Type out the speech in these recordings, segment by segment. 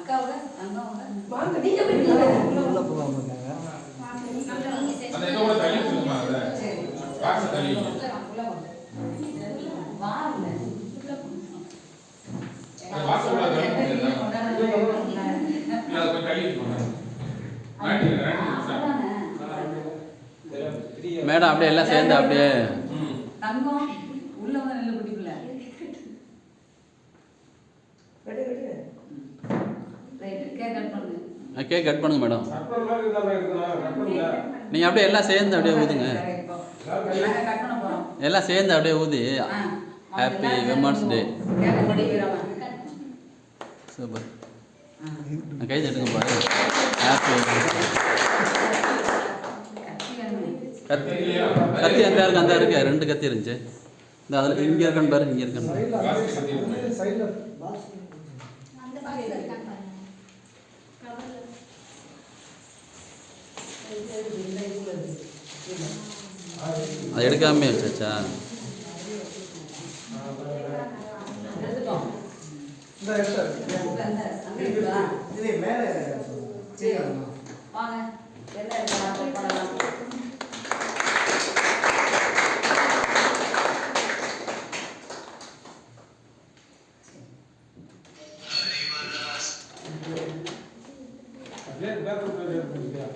அக்காவோட அண்ணாவோட வாங்க நீங்க உள்ள போகாம இருக்காங்க. அந்த இதோட தள்ளி இருக்குமா அத பாக்ஸ் தள்ளி வாங்க அந்த பாக்ஸ் உள்ள தள்ளி இல்ல அது கொஞ்சம் தள்ளி இருக்குமா மேடம் அப்படியே எல்லாம் சேர்ந்து அப்படியே தங்கம் உள்ள வந்து நல்ல குட்டிக்குள்ள வெடு வெடு ரைட் கேக் கட் பண்ணு கேக் கட் பண்ணுங்க மேடம். கட் மாதிரி இதெல்லாம் இருக்குதா கட் பண்ணுங்க நீங்கள் அப்படியே எல்லாம் சேர்ந்து அப்படியே ஊதுங்க. நாங்க கட் பண்ண போறோம் எல்லாம் சேர்ந்து அப்படியே ஊதி ஹாப்பி விமன்ஸ் டே. கேக் படி வீரமா சூப்பர். கை தட்டுங்க பாரு. ஹாப்பி கத்தி கத்தி அந்த இருக்கு அந்த இருக்கு 2 கத்தி இருந்துச்சு. இந்த அதில் இங்கே இருக்கான்னு பாரு இங்கே இருக்கான்னு சைடுல அந்த பாக்ஸ் இருக்காங்க பாருங்க கவர்ல அது எடுக்காமே வச்சாச்சா? எடுத்துட்டோம் இந்த எடுத்து இது மேல செய்யணும். வாங்க என்ன எடுக்கலாம் பண்ணலாம் அதே பேக் பண்ணியா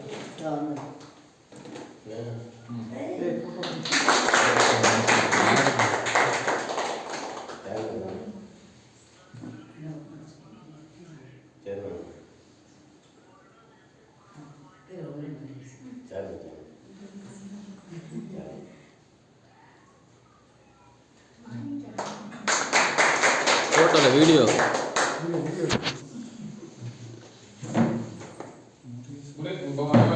ஃபோட்டோவில் வீடியோ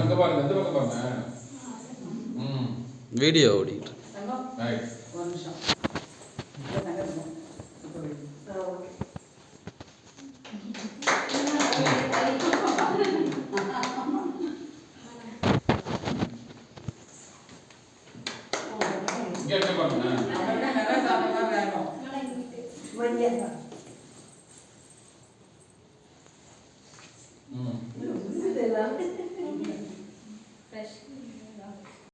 இந்த பாருங்க இந்த பக்கம் பாருங்க வீடியோ ஓடிட்டு தங்கம் ரைட் ஒரு நிமிஷம் இங்க பாருங்க நிறைய சாப்பிட்ற மாதிரி ஆகும் நல்லா இருக்கு மஞ்சள்